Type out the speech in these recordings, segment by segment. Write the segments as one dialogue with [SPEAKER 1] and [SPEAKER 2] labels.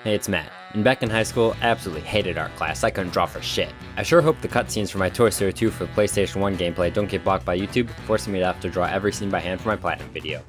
[SPEAKER 1] Hey, it's Matt, and back in high school, I absolutely hated art class. I couldn't draw for shit. I sure hope the cutscenes for my Toy Story 2 for the PlayStation 1 gameplay don't get blocked by YouTube, forcing me to have to draw every scene by hand for my Platinum video.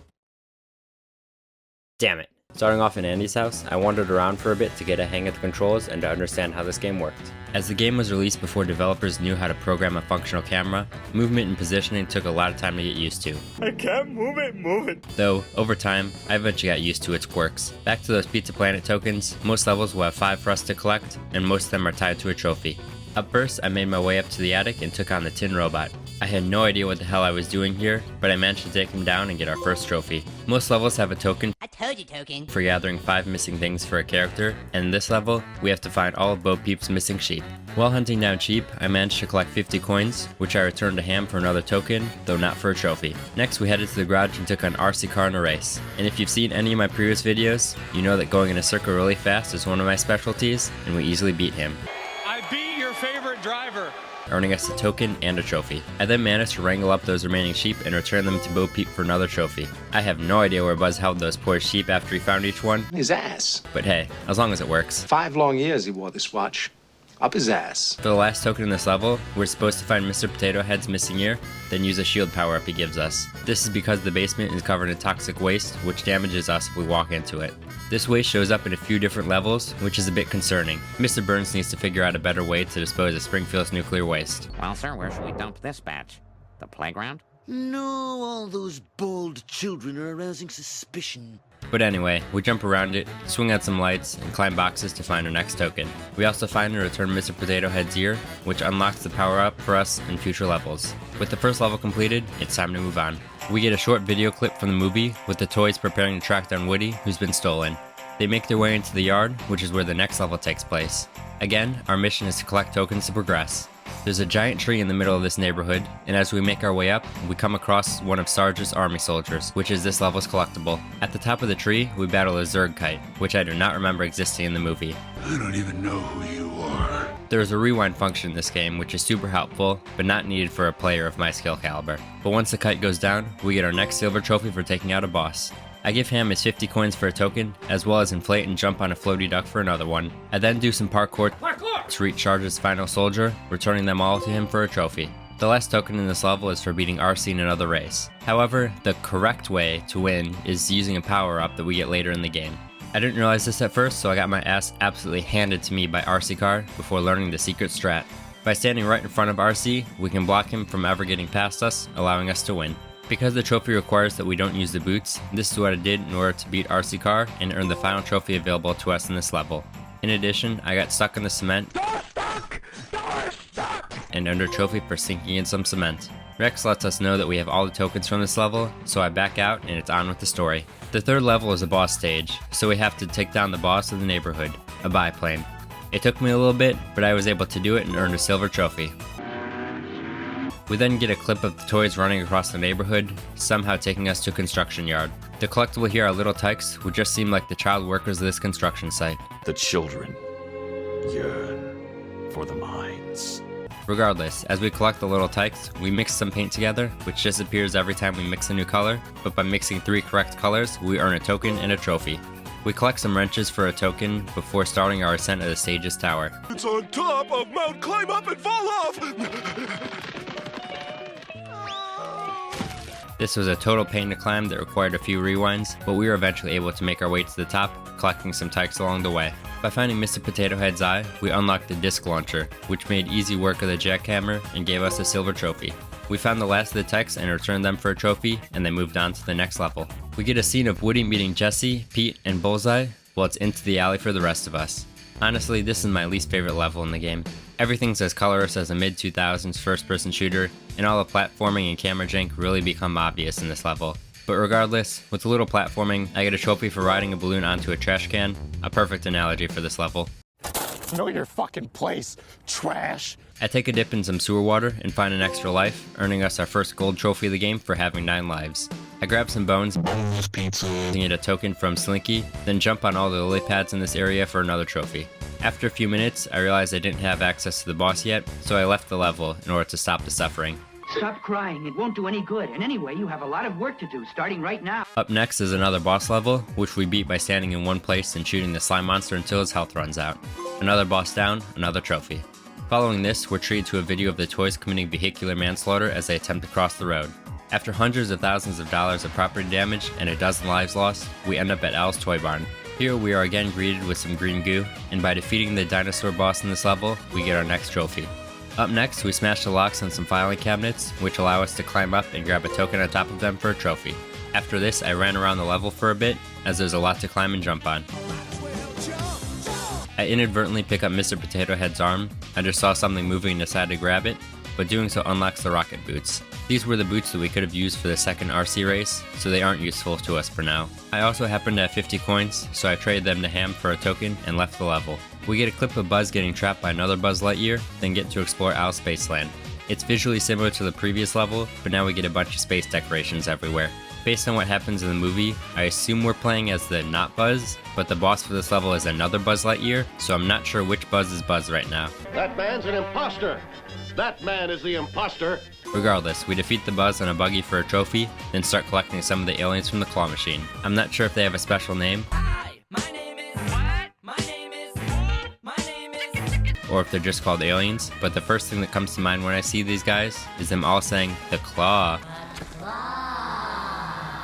[SPEAKER 1] Damn it. Starting off in Andy's house, I wandered around for a bit to get a hang of the controls and to understand how this game worked. As the game was released before developers knew how to program a functional camera, movement and positioning took a lot of time to get used to.
[SPEAKER 2] I can't move it.
[SPEAKER 1] Though, over time, I eventually got used to its quirks. Back to those Pizza Planet tokens, most levels will have 5 for us to collect, and most of them are tied to a trophy. Up first, I made my way up to the attic and took on the Tin Robot. I had no idea what the hell I was doing here, but I managed to take him down and get our first trophy. Most levels have a token for gathering 5 missing things for a character, and in this level, we have to find all of Bo Peep's missing sheep. While hunting down sheep, I managed to collect 50 coins, which I returned to Ham for another token, though not for a trophy. Next, we headed to the garage and took on RC car in a race. And if you've seen any of my previous videos, you know that going in a circle really fast is one of my specialties, and we easily beat him,
[SPEAKER 2] Favorite driver,
[SPEAKER 1] earning us a token and a trophy. I then managed to wrangle up those remaining sheep and return them to Bo Peep for another trophy. I have no idea where Buzz held those poor sheep after he found each one.
[SPEAKER 3] His ass.
[SPEAKER 1] But hey, as long as it works.
[SPEAKER 3] 5 long years he wore this watch. Up his ass.
[SPEAKER 1] For the last token in this level, we're supposed to find Mr. Potato Head's missing ear, then use a shield power-up he gives us. This is because the basement is covered in toxic waste, which damages us if we walk into it. This waste shows up in a few different levels, which is a bit concerning. Mr. Burns needs to figure out a better way to dispose of Springfield's nuclear waste.
[SPEAKER 4] Well, sir, where should we dump this batch? The playground?
[SPEAKER 5] No, all those bold children are arousing suspicion.
[SPEAKER 1] But anyway, we jump around it, swing on some lights, and climb boxes to find our next token. We also find and return Mr. Potato Head's ear, which unlocks the power-up for us in future levels. With the first level completed, it's time to move on. We get a short video clip from the movie, with the toys preparing to track down Woody, who's been stolen. They make their way into the yard, which is where the next level takes place. Again, our mission is to collect tokens to progress. There's a giant tree in the middle of this neighborhood, and as we make our way up, we come across one of Sarge's army soldiers, which is this level's collectible. At the top of the tree, we battle a Zurg kite, which I do not remember existing in the movie.
[SPEAKER 6] I don't even know who you are.
[SPEAKER 1] There's a rewind function in this game, which is super helpful, but not needed for a player of my skill caliber. But once the kite goes down, we get our next silver trophy for taking out a boss. I give Ham his 50 coins for a token, as well as inflate and jump on a floaty duck for another one. I then do some parkour to reach Charge's final soldier, returning them all to him for a trophy. The last token in this level is for beating RC in another race. However, the correct way to win is using a power-up that we get later in the game. I didn't realize this at first, so I got my ass absolutely handed to me by RC Car before learning the secret strat. By standing right in front of RC, we can block him from ever getting past us, allowing us to win. Because the trophy requires that we don't use the boots, this is what I did in order to beat RC Car and earn the final trophy available to us in this level. In addition, I got stuck in the cement and earned a trophy for sinking in some cement. Rex lets us know that we have all the tokens from this level, so I back out and it's on with the story. The third level is a boss stage, so we have to take down the boss of the neighborhood, a biplane. It took me a little bit, but I was able to do it and earned a silver trophy. We then get a clip of the toys running across the neighborhood, somehow taking us to a construction yard. The collectible here are little tykes, who just seem like the child workers of this construction site.
[SPEAKER 6] The children yearn for the mines.
[SPEAKER 1] Regardless, as we collect the little tykes, we mix some paint together, which disappears every time we mix a new color, but by mixing 3 correct colors, we earn a token and a trophy. We collect some wrenches for a token before starting our ascent of the stage's tower.
[SPEAKER 2] It's on top of Mount Climb Up and Fall Off!
[SPEAKER 1] This was a total pain to climb that required a few rewinds, but we were eventually able to make our way to the top, collecting some tykes along the way. By finding Mr. Potato Head's eye, we unlocked the disc launcher, which made easy work of the jackhammer and gave us a silver trophy. We found the last of the tykes and returned them for a trophy, and then moved on to the next level. We get a scene of Woody meeting Jesse, Pete, and Bullseye, while it's into the alley for the rest of us. Honestly, this is my least favorite level in the game. Everything's as colorless as a mid-2000s first-person shooter, and all the platforming and camera jank really become obvious in this level. But regardless, with a little platforming, I get a trophy for riding a balloon onto a trash can, a perfect analogy for this level.
[SPEAKER 2] Know your fucking place, trash!
[SPEAKER 1] I take a dip in some sewer water and find an extra life, earning us our first gold trophy of the game for having 9 lives. I grab some bones,
[SPEAKER 6] Pizza.
[SPEAKER 1] and get a token from Slinky, then jump on all the lily pads in this area for another trophy. After a few minutes, I realized I didn't have access to the boss yet, so I left the level in order to stop the suffering.
[SPEAKER 7] Stop crying. It won't do any good. And anyway, you have a lot of work to do, starting right now.
[SPEAKER 1] Up next is another boss level, which we beat by standing in one place and shooting the slime monster until his health runs out. Another boss down, another trophy. Following this, we're treated to a video of the toys committing vehicular manslaughter as they attempt to cross the road. After hundreds of thousands of dollars of property damage and a dozen lives lost, we end up at Al's Toy Barn. Here we are again greeted with some green goo, and by defeating the dinosaur boss in this level, we get our next trophy. Up next, we smash the locks on some filing cabinets, which allow us to climb up and grab a token on top of them for a trophy. After this, I ran around the level for a bit, as there's a lot to climb and jump on. I inadvertently pick up Mr. Potato Head's arm. I just saw something moving and decided to grab it, but doing so unlocks the rocket boots. These were the boots that we could have used for the second RC race, so they aren't useful to us for now. I also happened to have 50 coins, so I traded them to Ham for a token and left the level. We get a clip of Buzz getting trapped by another Buzz Lightyear, then get to explore Al's Spaceland. It's visually similar to the previous level, but now we get a bunch of space decorations everywhere. Based on what happens in the movie, I assume we're playing as the not Buzz, but the boss for this level is another Buzz Lightyear, so I'm not sure which Buzz is Buzz right now.
[SPEAKER 8] That man's an imposter! That man is the imposter!
[SPEAKER 1] Regardless, we defeat the Buzz on a buggy for a trophy, then start collecting some of the aliens from the claw machine. I'm not sure if they have a special name, or if they're just called aliens, but the first thing that comes to mind when I see these guys is them all saying, "the claw,"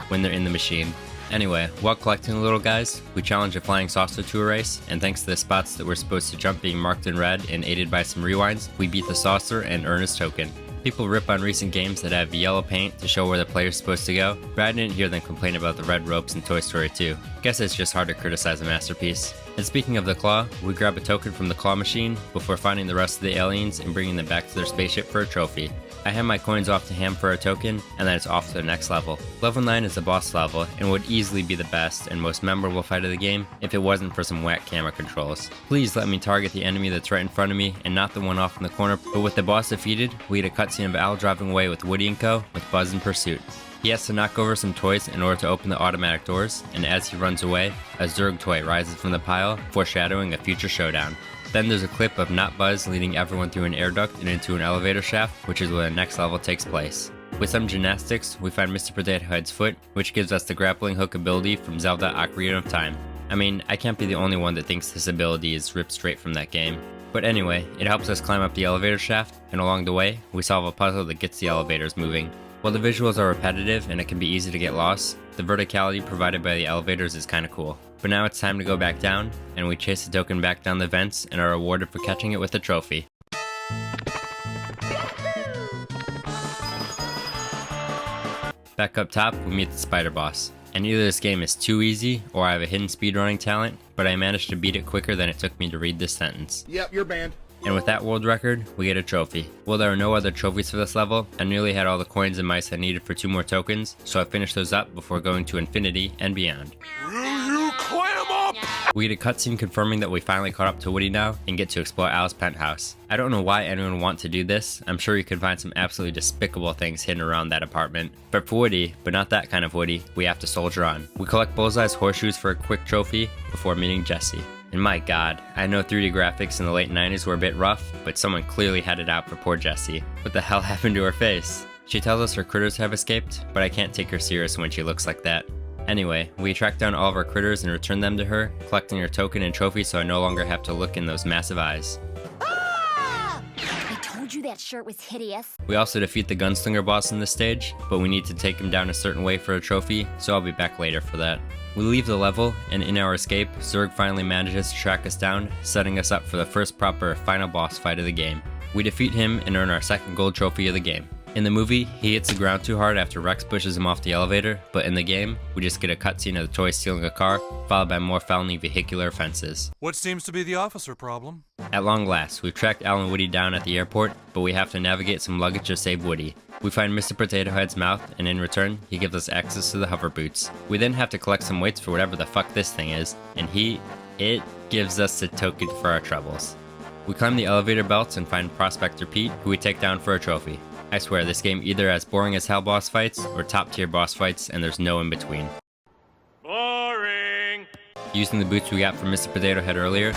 [SPEAKER 1] when they're in the machine. Anyway, while collecting the little guys, we challenge a flying saucer to a race, and thanks to the spots that we're supposed to jump being marked in red and aided by some rewinds, we beat the saucer and earn his token. People rip on recent games that have yellow paint to show where the player's supposed to go, but I didn't hear them complain about the red ropes in Toy Story 2. Guess it's just hard to criticize a masterpiece. And speaking of the claw, we grab a token from the claw machine before finding the rest of the aliens and bringing them back to their spaceship for a trophy. I hand my coins off to Ham for a token, and then it's off to the next level. Level 9 is the boss level, and would easily be the best and most memorable fight of the game if it wasn't for some whack camera controls. Please let me target the enemy that's right in front of me and not the one off in the corner, but with the boss defeated, we get a cutscene of Al driving away with Woody & Co. with Buzz in pursuit. He has to knock over some toys in order to open the automatic doors, and as he runs away, a Zurg toy rises from the pile, foreshadowing a future showdown. Then there's a clip of not Buzz leading everyone through an air duct and into an elevator shaft, which is where the next level takes place. With some gymnastics, we find Mr. Potato Head's foot, which gives us the grappling hook ability from Zelda Ocarina of Time. I mean, I can't be the only one that thinks this ability is ripped straight from that game. But anyway, it helps us climb up the elevator shaft, and along the way, we solve a puzzle that gets the elevators moving. While the visuals are repetitive and it can be easy to get lost, the verticality provided by the elevators is kinda cool. But now it's time to go back down, and we chase the token back down the vents and are rewarded for catching it with a trophy. Back up top, we meet the spider boss. And either this game is too easy, or I have a hidden speedrunning talent, but I managed to beat it quicker than it took me to read this sentence.
[SPEAKER 8] Yep, you're banned.
[SPEAKER 1] And with that world record, we get a trophy. Well, there are no other trophies for this level. I nearly had all the coins and mice I needed for 2 more tokens, so I finished those up before going to infinity and beyond.
[SPEAKER 2] Will you clam up?
[SPEAKER 1] We get a cutscene confirming that we finally caught up to Woody now and get to explore Al's penthouse. I don't know why anyone would want to do this. I'm sure you could find some absolutely despicable things hidden around that apartment. But for Woody, but not that kind of Woody, we have to soldier on. We collect Bullseye's horseshoes for a quick trophy before meeting Jessie. And my god, I know 3D graphics in the late 90s were a bit rough, but someone clearly had it out for poor Jessie. What the hell happened to her face? She tells us her critters have escaped, but I can't take her serious when she looks like that. Anyway, we track down all of our critters and return them to her, collecting her token and trophy so I no longer have to look in those massive eyes.
[SPEAKER 9] I told you that shirt was hideous.
[SPEAKER 1] We also defeat the gunslinger boss in this stage, but we need to take him down a certain way for a trophy, so I'll be back later for that. We leave the level, and in our escape, Zurg finally manages to track us down, setting us up for the first proper final boss fight of the game. We defeat him and earn our second gold trophy of the game. In the movie, he hits the ground too hard after Rex pushes him off the elevator, but in the game, we just get a cutscene of the toy stealing a car, followed by more felony vehicular offenses.
[SPEAKER 10] What seems to be the officer problem?
[SPEAKER 1] At long last, we've tracked Al and Woody down at the airport, but we have to navigate some luggage to save Woody. We find Mr. Potato Head's mouth, and in return, he gives us access to the hover boots. We then have to collect some weights for whatever the fuck this thing is, and it gives us a token for our troubles. We climb the elevator belts and find Prospector Pete, who we take down for a trophy. I swear, this game either has boring as hell boss fights, or top tier boss fights, and there's no in between.
[SPEAKER 2] Boring.
[SPEAKER 1] Using the boots we got from Mr. Potato Head earlier,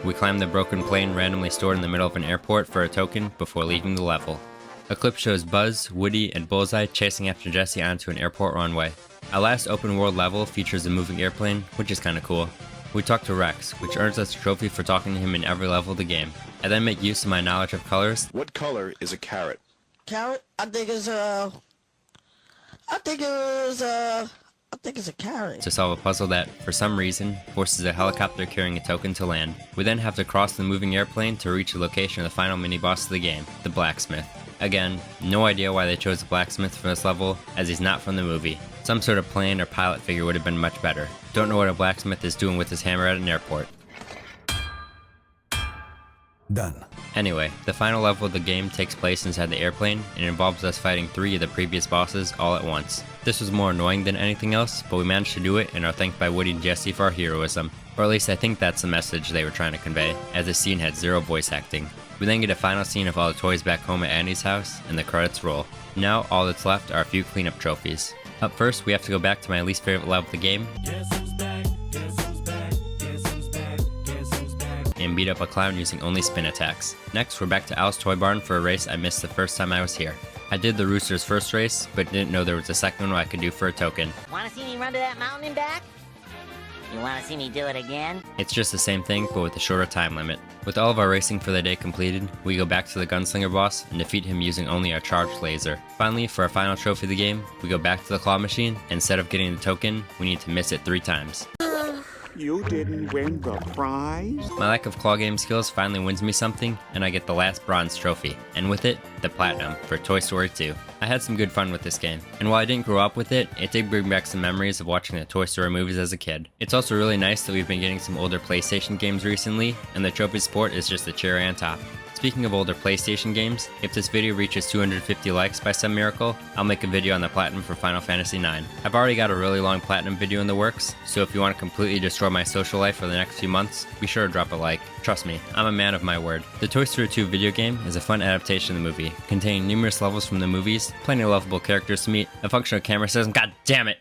[SPEAKER 1] we climb the broken plane randomly stored in the middle of an airport for a token before leaving the level. A clip shows Buzz, Woody, and Bullseye chasing after Jesse onto an airport runway. Our last open world level features a moving airplane, which is kinda cool. We talk to Rex, which earns us a trophy for talking to him in every level of the game. I then make use of my knowledge of colors.
[SPEAKER 8] What color is a carrot?
[SPEAKER 5] Carrot? I think it's a carrot.
[SPEAKER 1] To solve a puzzle that, for some reason, forces a helicopter carrying a token to land. We then have to cross the moving airplane to reach the location of the final mini-boss of the game, the blacksmith. Again, no idea why they chose the blacksmith for this level, as he's not from the movie. Some sort of plane or pilot figure would have been much better. Don't know what a blacksmith is doing with his hammer at an airport.
[SPEAKER 6] Done.
[SPEAKER 1] Anyway, the final level of the game takes place inside the airplane and involves us fighting 3 of the previous bosses all at once. This was more annoying than anything else, but we managed to do it and are thanked by Woody and Jesse for our heroism. Or at least I think that's the message they were trying to convey, as the scene had 0 voice acting. We then get a final scene of all the toys back home at Annie's house, and the credits roll. Now all that's left are a few cleanup trophies. Up first, we have to go back to my least favorite level of the game, and beat up a clown using only spin attacks. Next, we're back to Al's Toy Barn for a race I missed the first time I was here. I did the Rooster's first race, but didn't know there was a second one I could do for a token.
[SPEAKER 11] Wanna see me run to that mountain and back? You wanna see me do it again?
[SPEAKER 1] It's just the same thing, but with a shorter time limit. With all of our racing for the day completed, we go back to the gunslinger boss and defeat him using only our charged laser. Finally, for our final trophy of the game, we go back to the claw machine, and instead of getting the token, we need to miss it 3 times.
[SPEAKER 2] You didn't win the prize?
[SPEAKER 1] My lack of claw game skills finally wins me something, and I get the last bronze trophy, and with it, the platinum, for Toy Story 2. I had some good fun with this game, and while I didn't grow up with it, it did bring back some memories of watching the Toy Story movies as a kid. It's also really nice that we've been getting some older PlayStation games recently, and the trophy support is just the cherry on top. Speaking of older PlayStation games, if this video reaches 250 likes by some miracle, I'll make a video on the platinum for Final Fantasy IX. I've already got a really long platinum video in the works, so if you want to completely destroy my social life for the next few months, be sure to drop a like. Trust me, I'm a man of my word. The Toy Story 2 video game is a fun adaptation of the movie, containing numerous levels from the movies, plenty of lovable characters to meet, a functional camera system, god damn it!